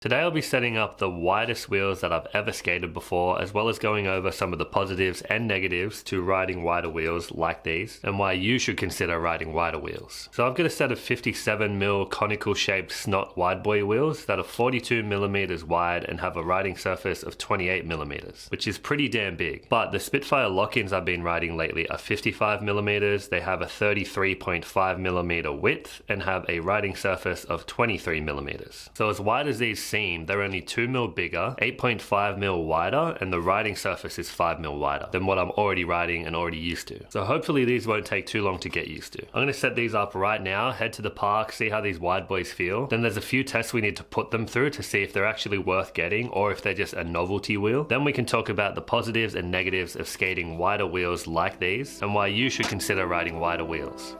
Today I'll be setting up the widest wheels that I've ever skated before, as well as going over some of the positives and negatives to riding wider wheels like these, and why you should consider riding wider wheels. So I've got a set of 57mm conical shaped snot wide boy wheels that are 42mm wide and have a riding surface of 28mm, which is pretty damn big. But the Spitfire lock-ins I've been riding lately are 55mm, they have a 33.5mm width, and have a riding surface of 23mm. So as wide as these seem, they're only 2mm bigger, 8.5mm wider, and the riding surface is 5mm wider than what I'm already riding and already used to. So hopefully these won't take too long to get used to. I'm going to set these up right now, head to the park, see how these wide boys feel. Then there's a few tests we need to put them through to see if they're actually worth getting or if they're just a novelty wheel. Then we can talk about the positives and negatives of skating wider wheels like these and why you should consider riding wider wheels.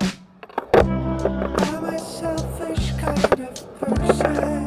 I'm a selfish kind of person.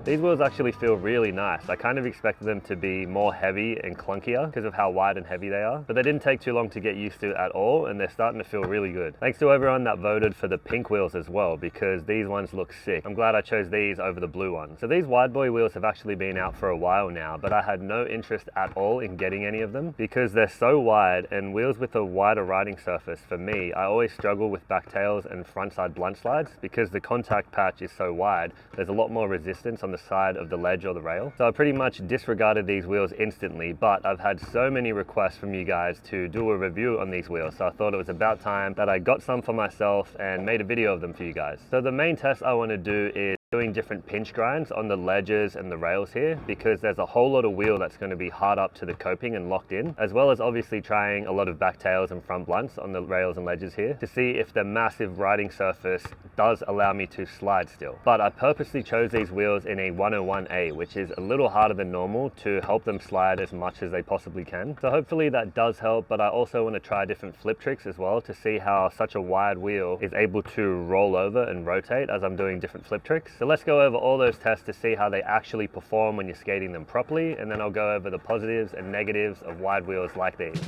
These wheels actually feel really nice. I kind of expected them to be more heavy and clunkier because of how wide and heavy they are, but they didn't take too long to get used to at all, and they're starting to feel really good. Thanks to everyone that voted for the pink wheels as well, because these ones look sick. I'm glad I chose these over the blue ones. So these wide boy wheels have actually been out for a while now, but I had no interest at all in getting any of them because they're so wide, and wheels with a wider riding surface, for me, I always struggle with backtails and frontside blunt slides because the contact patch is so wide. There's a lot more resistance on the side of the ledge or the rail. So I pretty much disregarded these wheels instantly, but I've had so many requests from you guys to do a review on these wheels, so I thought it was about time that I got some for myself and made a video of them for you guys. So the main test I want to do is doing different pinch grinds on the ledges and the rails here, because there's a whole lot of wheel that's going to be hard up to the coping and locked in, as well as obviously trying a lot of backtails and front blunts on the rails and ledges here to see if the massive riding surface does allow me to slide still. But I purposely chose these wheels in a 101A, which is a little harder than normal, to help them slide as much as they possibly can. So hopefully that does help, but I also want to try different flip tricks as well to see how such a wide wheel is able to roll over and rotate as I'm doing different flip tricks. So let's go over all those tests to see how they actually perform when you're skating them properly, and then I'll go over the positives and negatives of wide wheels like these.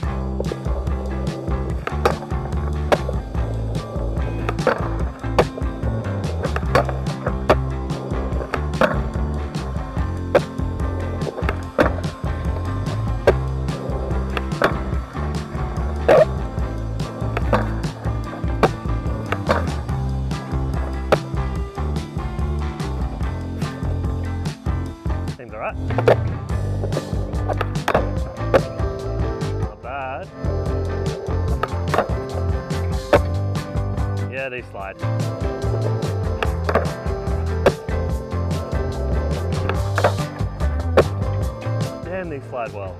Seems alright. Not bad. Yeah, these slide. Damn, these slide well.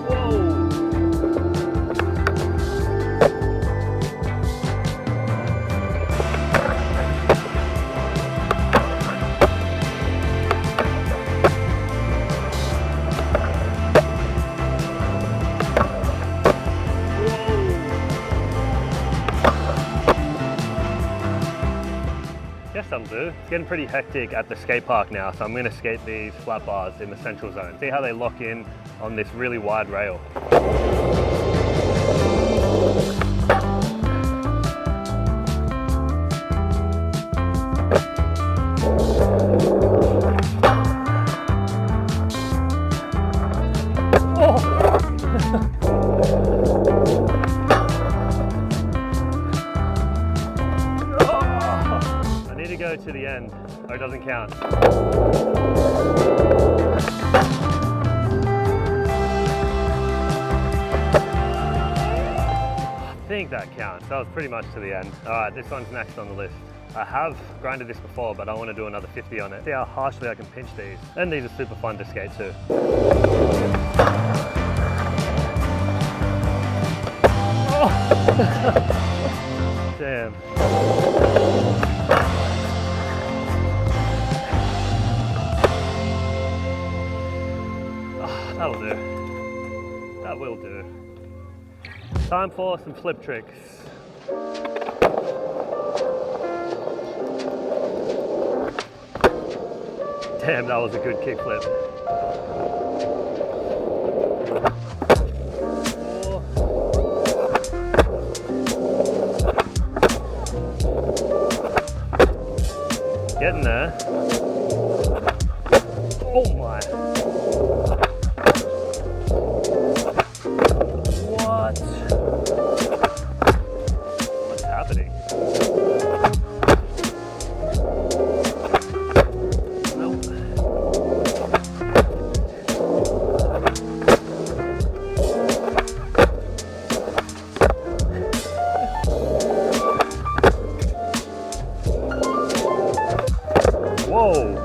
Whoa! Yes, some do. It's getting pretty hectic at the skate park now, so I'm going to skate these flat bars in the central zone. See how they lock in on this really wide rail. Go to the end, or it doesn't count. think that counts. That was pretty much to the end. All right, this one's next on the list. I have grinded this before, but I want to do another 50 on it. See how harshly I can pinch these. And these are super fun to skate too. Oh. Damn. Oh, that'll do. That will do. Time for some flip tricks. Damn, that was a good kickflip. Getting there. Oh my. What? What's happening? Nope. Whoa.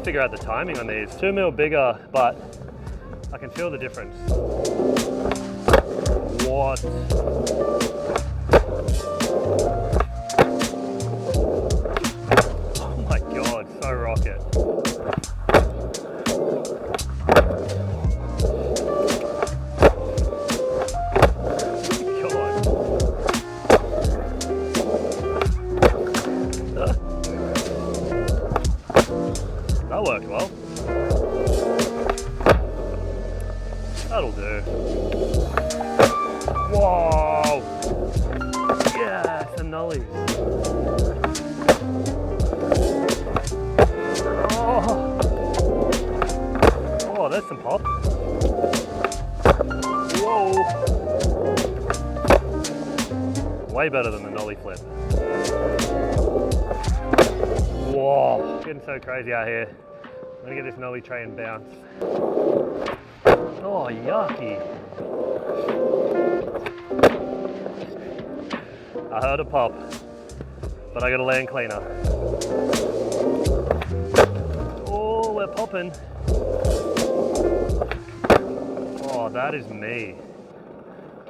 Figure out the timing on these. 2 mil bigger, but I can feel the difference. What? Oh my god, so rocket. That worked well. That'll do. Whoa! Yes, the nollies. Oh! Oh, there's some pop. Whoa! Way better than the nollie flip. Whoa! Getting so crazy out here. I'm gonna get this nollie tray and bounce. Oh, yucky. I heard a pop, but I gotta land cleaner. Oh, we're popping. Oh, that is me.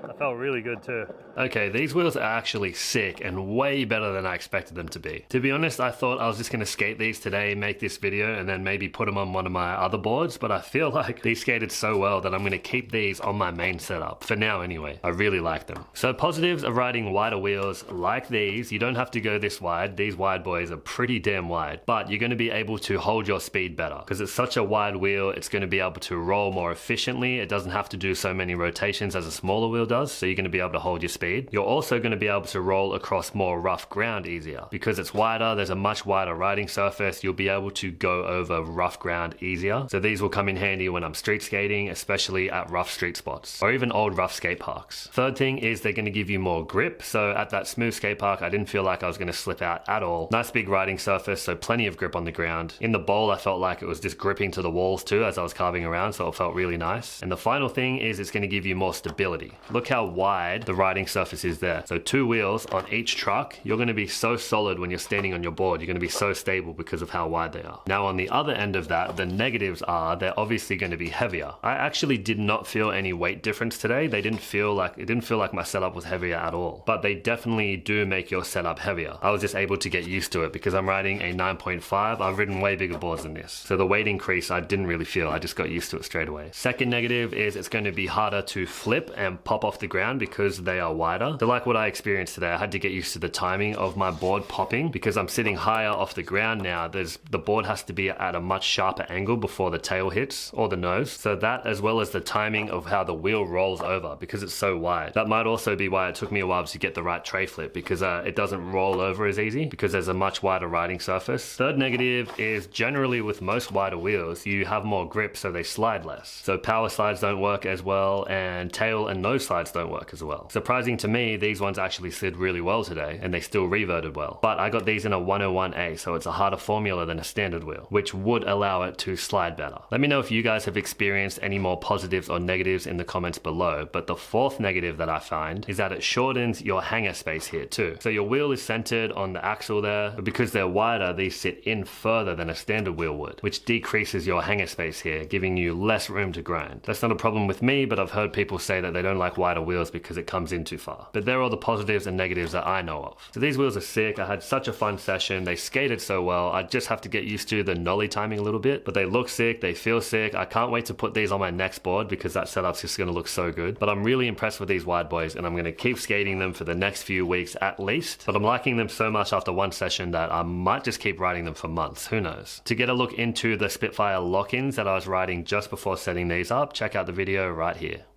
That felt really good too. Okay, these wheels are actually sick and way better than I expected them to be. To be honest, I thought I was just gonna skate these today, make this video, and then maybe put them on one of my other boards, but I feel like these skated so well that I'm gonna keep these on my main setup, for now anyway. I really like them. So positives of riding wider wheels like these, you don't have to go this wide. These wide boys are pretty damn wide, but you're gonna be able to hold your speed better. Because it's such a wide wheel, it's gonna be able to roll more efficiently. It doesn't have to do so many rotations as a smaller wheel does, so you're gonna be able to hold your speed. You're also going to be able to roll across more rough ground easier. Because it's wider, there's a much wider riding surface, you'll be able to go over rough ground easier. So these will come in handy when I'm street skating, especially at rough street spots, or even old rough skate parks. Third thing is they're going to give you more grip. So at that smooth skate park, I didn't feel like I was going to slip out at all. Nice big riding surface, so plenty of grip on the ground. In the bowl, I felt like it was just gripping to the walls too as I was carving around, so it felt really nice. And the final thing is it's going to give you more stability. Look how wide the riding surface is there. So 2 wheels on each truck, you're going to be so solid when you're standing on your board. You're going to be so stable because of how wide they are. Now on the other end of that, the negatives are they're obviously going to be heavier. I actually did not feel any weight difference today. It didn't feel like my setup was heavier at all, but they definitely do make your setup heavier. I was just able to get used to it because I'm riding a 9.5. I've ridden way bigger boards than this. So the weight increase I didn't really feel. I just got used to it straight away. Second negative is it's going to be harder to flip and pop off the ground because they are wider. So like what I experienced today, I had to get used to the timing of my board popping because I'm sitting higher off the ground now. The board has to be at a much sharper angle before the tail hits or the nose. So that, as well as the timing of how the wheel rolls over because it's so wide. That might also be why it took me a while to get the right tray flip because it doesn't roll over as easy because there's a much wider riding surface. Third negative is generally with most wider wheels, you have more grip so they slide less. So power slides don't work as well and tail and nose slides sides don't work as well. Surprising to me, these ones actually slid really well today, and they still reverted well. But I got these in a 101A, so it's a harder formula than a standard wheel, which would allow it to slide better. Let me know if you guys have experienced any more positives or negatives in the comments below, but the fourth negative that I find is that it shortens your hanger space here too. So your wheel is centered on the axle there, but because they're wider, these sit in further than a standard wheel would, which decreases your hanger space here, giving you less room to grind. That's not a problem with me, but I've heard people say that they don't like wider wheels because it comes in too far. But they're all the positives and negatives that I know of. So these wheels are sick. I had such a fun session. They skated so well. I just have to get used to the nollie timing a little bit, but they look sick. They feel sick. I can't wait to put these on my next board because that setup's just going to look so good. But I'm really impressed with these wide boys, and I'm going to keep skating them for the next few weeks at least. But I'm liking them so much after one session that I might just keep riding them for months. Who knows? To get a look into the Spitfire lock-ins that I was riding just before setting these up, check out the video right here.